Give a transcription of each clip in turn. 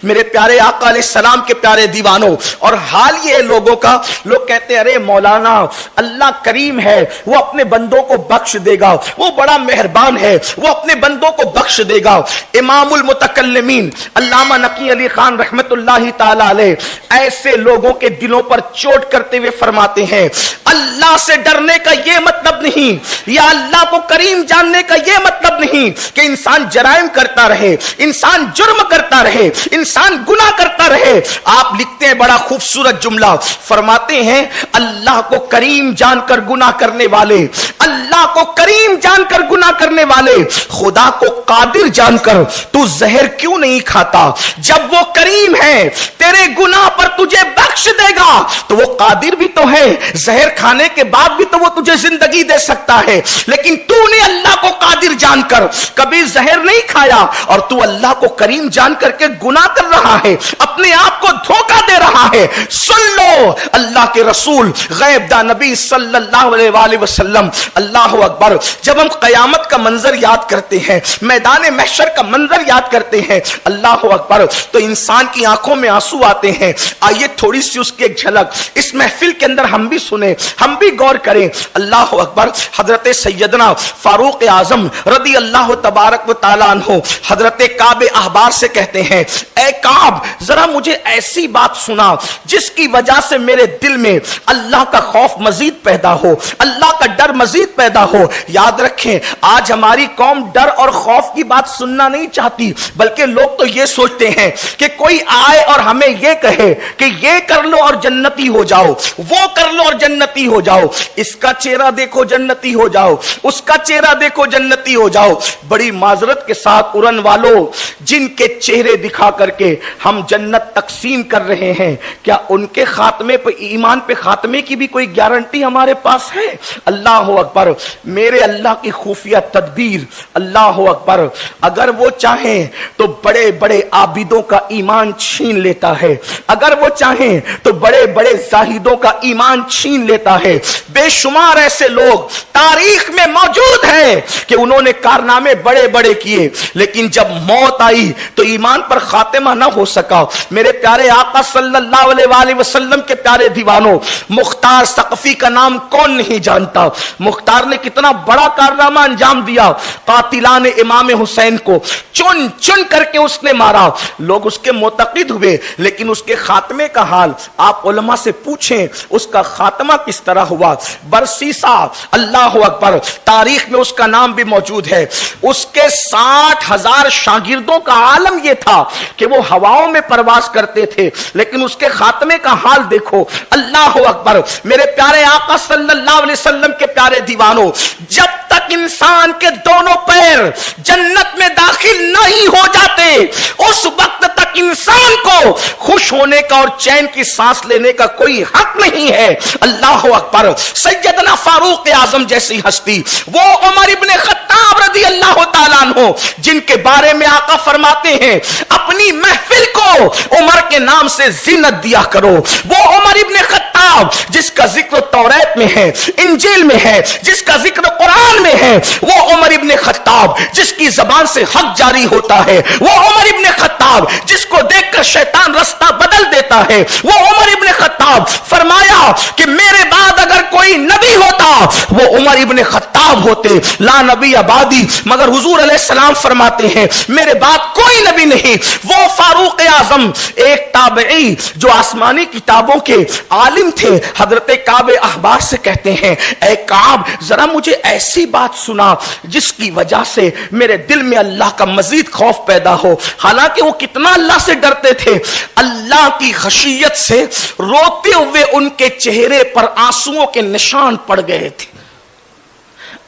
میرے پیارے آقا علیہ السلام کے پیارے دیوانوں، اور حال یہ ہے لوگوں کا، لوگ کہتے ہیں ارے مولانا اللہ کریم ہے، وہ اپنے بندوں کو بخش دے گا، وہ بڑا مہربان ہے، وہ اپنے بندوں کو بخش دے گا۔ امام المتکلمین علامہ نقی علی خان رحمت اللہ تعالی علیہ ایسے لوگوں کے دلوں پر چوٹ کرتے ہوئے فرماتے ہیں، اللہ سے ڈرنے کا یہ مطلب نہیں، یا اللہ کو کریم جاننے کا یہ مطلب نہیں کہ انسان جرائم کرتا رہے، انسان جرم کرتا رہے، انسان گناہ کرتا رہے۔ آپ لکھتے ہیں بڑا خوبصورت جملہ، فرماتے ہیں اللہ کو کریم جان کر گناہ کرنے والے، اللہ کو کریم جان کر گناہ کرنے والے خدا کو قادر جان کر تو زہر کیوں نہیں کھاتا؟ جب وہ کریم ہے تیرے گناہ پر تجھے بخش دے گا تو وہ قادر بھی تو ہے، زہر کھانے کے بعد بھی تو وہ تجھے زندگی دے سکتا ہے، لیکن تو نے اللہ کو قادر جان کر کبھی زہر نہیں کھایا اور تو اللہ کو کریم جان کر کے گناہ کر رہا ہے، اپنے آپ کو دھوکہ دے رہا ہے۔ سن لو اللہ کے رسول غیب دا نبی صلی اللہ علیہ وآلہ وسلم، اللہ اکبر، جب ہم قیامت کا منظر یاد کرتے ہیں، میدان محشر کا منظر یاد کرتے ہیں، اللہ اکبر، تو انسان کی آنکھوں میں آنسو آتے ہیں۔ آئیے تھوڑی سی اس کی ایک جھلک اس محفل کے اندر ہم بھی سنیں، ہم بھی غور کریں۔ اللہ اکبر، حضرت سیدنا فاروق اعظم رضی اللہ تبارک و تعالیٰ عنہ حضرت کعب احبار سے کہتے ہیں، اے کعب ذرا مجھے ایسی بات سنا جس کی وجہ سے میرے دل میں اللہ کا خوف مزید پیدا ہو، اللہ کا ڈر مزید پیدا ہو۔ یاد رکھیں آج ہماری قوم ڈر اور خوف کی بات سننا نہیں چاہتی، بلکہ لوگ تو یہ سوچتے ہیں کہ کوئی آئے اور ہمیں یہ کہے کہ یہ کر لو اور جنتی ہو جاؤ، وہ کر لو اور جنتی ہو جاؤ، اس کا چہرہ دیکھو جنتی ہو جاؤ، اس کا چہرہ دیکھو جنتی ہو جاؤ۔ بڑی معذرت کے ساتھ ارن والوں، جن کے چہرے دکھا کر کے ہم جنت تقسیم کر رہے ہیں، کیا ان کے خاتمے پہ، ایمان پہ خاتمے کی بھی کوئی گارنٹی ہمارے پاس ہے؟ اللہ اکبر، میرے اللہ کی خفیہ تدبیر، اللہ اکبر، اگر وہ چاہیں تو بڑے بڑے عابدوں کا ایمان چھین لیتا ہے، اگر وہ چاہیں تو بڑے بڑے زاہدوں کا ایمان چھین لیتا ہے۔ بے شمار ایسے لوگ تاریخ میں موجود ہیں کہ انہوں نے کارنامے بڑے بڑے کیے، لیکن جب موت آئی تو ایمان پر خاتمہ نہ ہو سکا۔ میرے پیارے آقا صلی اللہ علیہ وآلہ وسلم کے پیارے دیوانوں، مختار ثقفی کا نام کون نہیں جانتا؟ مختار نے کتنا بڑا کارنامہ انجام دیا، قاتلان امام حسین کو چن چن کر کے اس نے مارا، لوگ اس کے معتقد ہوئے، لیکن اس کے خاتمے کا حال آپ علماء سے پوچھیں، اس کا خاتمہ کس طرح ہوا؟ برسیسا، اللہ اکبر، تاریخ میں اس کا نام بھی موجود ہے۔ اس کے 60,000 شاگردوں کا عالم یہ تھا کہ وہ ہواؤں میں پرواز کرتے تھے، لیکن اس کے خاتمے کا حال دیکھو، اللہ اکبر۔ میرے پیارے آقا صلی اللہ علیہ وسلم کے پیارے دیوانوں، جب تک انسان کے دونوں پیر جنت میں داخل نہیں ہو جاتے اس وقت تک انسان کو خوش ہونے کا اور چین کی سانس لینے کا کوئی حق نہیں ہے۔ اللہ اکبر، سیدنا فاروق اعظم جیسی ہستی، وہ عمر ابن خطاب رضی اللہ تعالیٰ عنہ، جن کے بارے میں آقا فرماتے ہیں اپنی محفل کو عمر کے نام سے زینت دیا کرو، وہ عمر ابن خطاب جس کا ذکر توریت میں ہے، انجیل میں ہے، جس کا ذکر قرآن میں ہے، وہ عمر ابن خطاب جس کی زبان سے حق جاری ہوتا ہے، وہ عمر ابن خطاب جس کو دیکھ کر شیطان رستہ بدل دیتا ہے، وہ عمر ابن خطاب فرمایا کہ میرے بعد اگر کوئی نبی ہوتا وہ عمر ابن خطاب ہوتے، لا نبی آبادی، مگر حضور علیہ السلام فرماتے ہیں میرے بعد کوئی نبی نہیں۔ وہ فاروق اعظم ایک تابعی جو آسمانی کتابوں کے عالم تھے، حضرت کعب احبار سے کہتے ہیں، اے کعب ذرا مجھے ایسی بات سنا جس کی وجہ سے میرے دل میں اللہ کا مزید خوف پیدا ہو۔ حالانکہ وہ کتنا اللہ سے ڈرتے تھے، اللہ کی خشیت سے روتے ہوئے ان کے چہرے پر آنسوؤں کے نشان پڑ گئے تھے،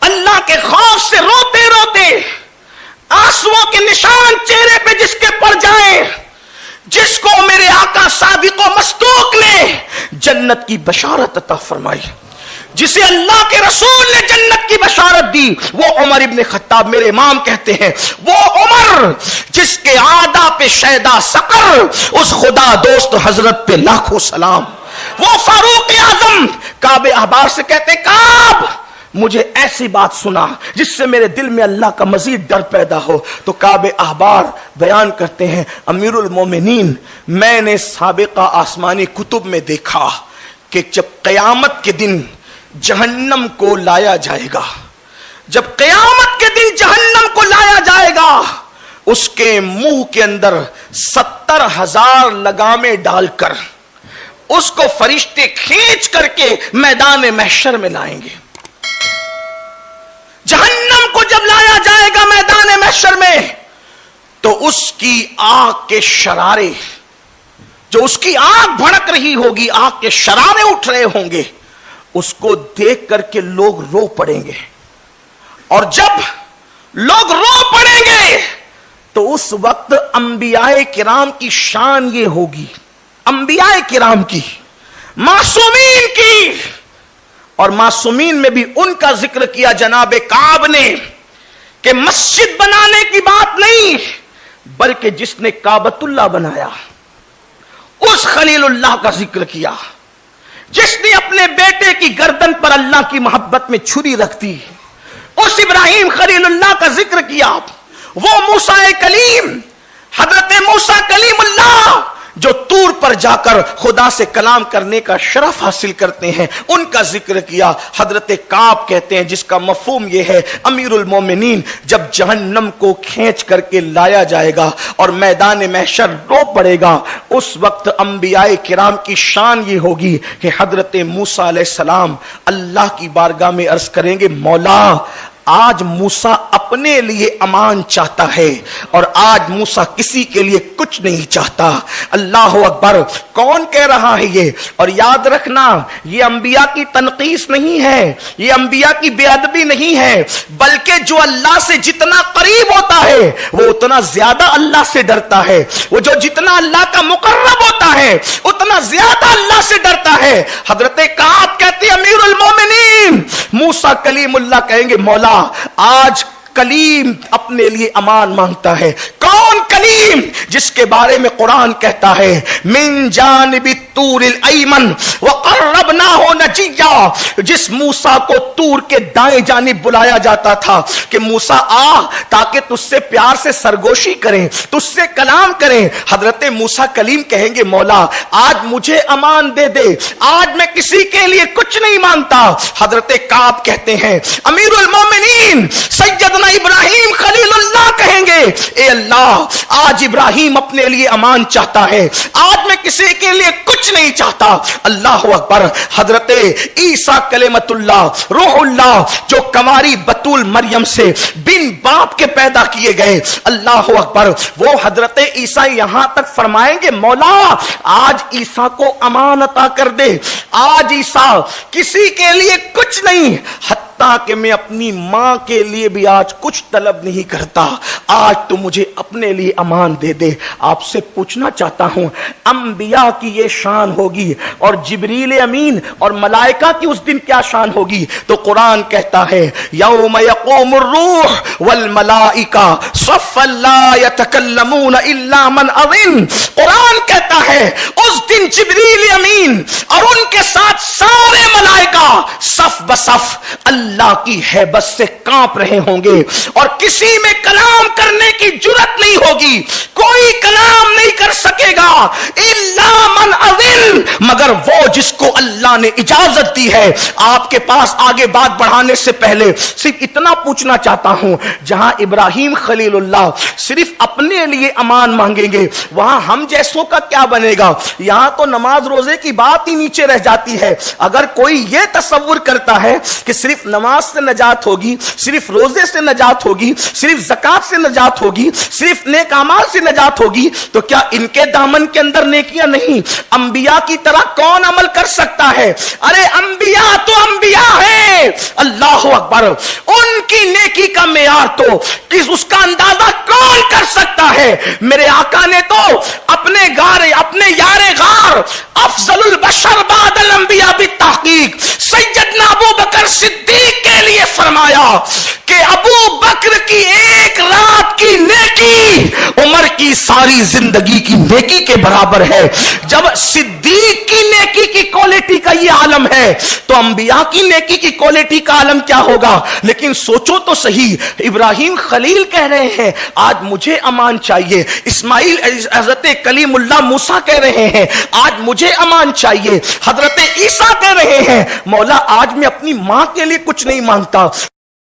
اللہ کے خوف سے روتے روتے آنسوؤں کے نشان چہرے پہ جس کے پڑ جائیں، جس کو میرے آقا صادق و مصدوق نے جنت کی بشارت عطا فرمائی، جسے اللہ کے رسول نے جنت کی بشارت دی، وہ عمر ابن خطاب۔ میرے امام کہتے ہیں وہ عمر جس کے عادا پہ شیدا سقر، اس خدا دوست حضرت پہ لاکھوں سلام۔ وہ فاروق اعظم کعب احبار سے کہتے کعب مجھے ایسی بات سنا جس سے میرے دل میں اللہ کا مزید ڈر پیدا ہو. تو کعب احبار بیان کرتے ہیں امیر المومنین میں نے سابقہ آسمانی کتب میں دیکھا کہ جب قیامت کے دن جہنم کو لایا جائے گا، جب قیامت کے دن جہنم کو لایا جائے گا، اس کے منہ کے اندر 70,000 لگامیں ڈال کر اس کو فرشتے کھینچ کر کے میدان محشر میں لائیں گے. جہنم کو جب لایا جائے گا میدان محشر میں تو اس کی آگ کے شرارے، جو اس کی آگ بھڑک رہی ہوگی، آگ کے شرارے اٹھ رہے ہوں گے، اس کو دیکھ کر کے لوگ رو پڑیں گے. اور جب لوگ رو پڑیں گے تو اس وقت انبیاء کرام کی شان یہ ہوگی، انبیاء کرام کی، معصومین کی. اور معصومین میں بھی ان کا ذکر کیا جناب کعب نے کہ مسجد بنانے کی بات نہیں بلکہ جس نے کعبۃ اللہ بنایا اس خلیل اللہ کا ذکر کیا، جس نے اپنے بیٹے کی گردن پر اللہ کی محبت میں چھری رکھ دی اس ابراہیم خلیل اللہ کا ذکر کیا. وہ موسیٰ کلیم، حضرت موسیٰ کلیم اللہ جو طور پر جا کر خدا سے کلام کرنے کا شرف حاصل کرتے ہیں، ان کا ذکر کیا. حضرت کعب کہتے ہیں جس کا مفہوم یہ ہے امیر المومنین جب جہنم کو کھینچ کر کے لایا جائے گا اور میدان محشر رو پڑے گا، اس وقت انبیاء کرام کی شان یہ ہوگی کہ حضرت موسیٰ علیہ السلام اللہ کی بارگاہ میں عرض کریں گے مولا آج موسیٰ اپنے لیے امان چاہتا ہے اور آج موسیٰ کسی کے لیے کچھ نہیں چاہتا. اللہ اکبر. کون کہہ رہا ہے یہ؟ اور یاد رکھنا یہ انبیاء کی تنقیص نہیں ہے، یہ انبیاء کی بے ادبی نہیں ہے، بلکہ جو اللہ سے جتنا قریب ہوتا ہے وہ اتنا زیادہ اللہ سے ڈرتا ہے. وہ جو جتنا اللہ کا مقرب ہوتا ہے اتنا زیادہ اللہ سے ڈرتا ہے. حضرت کعب کہتے ہیں امیر المومنین موسیٰ کلیم اللہ کہیں گے مولا آج کلیم اپنے لیے امان مانگتا ہے. کون کلیم؟ جس کے بارے میں قرآن کہتا ہے من جانب الطور الایمن وقربناہ نجیا، جس موسیٰ کو طور کے دائیں جانب بلایا جاتا تھا کہ موسیٰ آ تاکہ تجھ سے پیار سے سرگوشی کریں، تجھ سے کلام کریں. حضرت موسیٰ کلیم کہیں گے مولا آج مجھے امان دے دے، آج میں کسی کے لیے کچھ نہیں مانگتا. حضرت کعب کہتے ہیں امیر المومنین سیدنا ابراہیم خلیل اللہ کہیں گے اے اللہ آج ابراہیم اپنے لیے امان چاہتا ہے، آج میں کسی کے لیے کچھ نہیں چاہتا. اللہ اکبر. حضرت عیسیٰ کلمت اللہ روح اللہ جو کنواری بتول مریم سے بن باپ کے پیدا کیے گئے، اللہ اکبر، وہ حضرت عیسیٰ یہاں تک فرمائیں گے مولا آج عیسیٰ کو امان عطا کر دے، آج عیسیٰ کسی کے لیے کچھ نہیں، حتیٰ کہ میں اپنی ماں کے لیے بھی آج کچھ طلب نہیں کرتا، آج تو مجھے اپنے لیے امان دے دے. آپ سے پوچھنا چاہتا ہوں انبیاء کی یہ شان ہوگی اور جبریل امین اور ملائکہ کی اس دن کیا شان ہوگی؟ تو قرآن کہتا ہے یوم یقوم الروح والملائکہ صفا لا یتکلمون الا من اذن. قرآن کہتا ہے اس دن جبریل امین اور ان کے ساتھ سارے ملائکہ صف بصف اللہ کی ہیبت سے کانپ رہے ہوں گے اور کسی میں کلام کرنے کی جرت نہیں ہوگی، کوئی کلام نہیں کر سکے گا الا من اذن، مگر وہ جس کو اللہ نے اجازت دی ہے. آپ کے پاس آگے بات بڑھانے سے پہلے صرف اتنا پوچھنا چاہتا ہوں جہاں ابراہیم خلیل اللہ صرف اپنے لیے امان مانگیں گے وہاں ہم جیسوں کا کیا بنے گا؟ یہاں تو نماز روزے کی بات ہی نیچے رہ جاتی ہے. اگر کوئی یہ تصور کرتا ہے کہ صرف نماز سے نجات ہوگی، صرف روزے سے نجات ہوگی، صرف زکات سے نجات ہوگی، صرف نیک اعمال سے نجات ہوگی، تو کیا ان کے دامن کے اندر نیکیاں نہیں؟ انبیاء کی طرح کون عمل کر سکتا ہے؟ ارے انبیاء تو انبیاء ہیں. اللہ اکبر. ان کی نیکی کا معیار تو اس کا اندازہ کون کر سکتا ہے؟ میرے آقا نے تو اپنے یار غار افضل البشر بعد الانبیاء بالتحقیق سیدنا ابو بکر صدیق کے لیے فرمایا کہ ابو بکر کی ایک رات کی نیکی عمر کی ساری زندگی کی نیکی کے برابر ہے. جب صدیق کی نیکی کی کوالٹی کا یہ عالم ہے تو انبیاء کی نیکی کی کوالٹی کا عالم کیا ہوگا؟ لیکن سوچو تو صحیح، ابراہیم خلیل کہہ رہے ہیں آج مجھے امان چاہیے، اسماعیل حضرت کلیم اللہ موسیٰ کہہ رہے ہیں آج مجھے امان چاہیے، حضرت عیسیٰ کہہ رہے ہیں مولا آج میں اپنی ماں کے لیے کچھ نہیں مانگتا.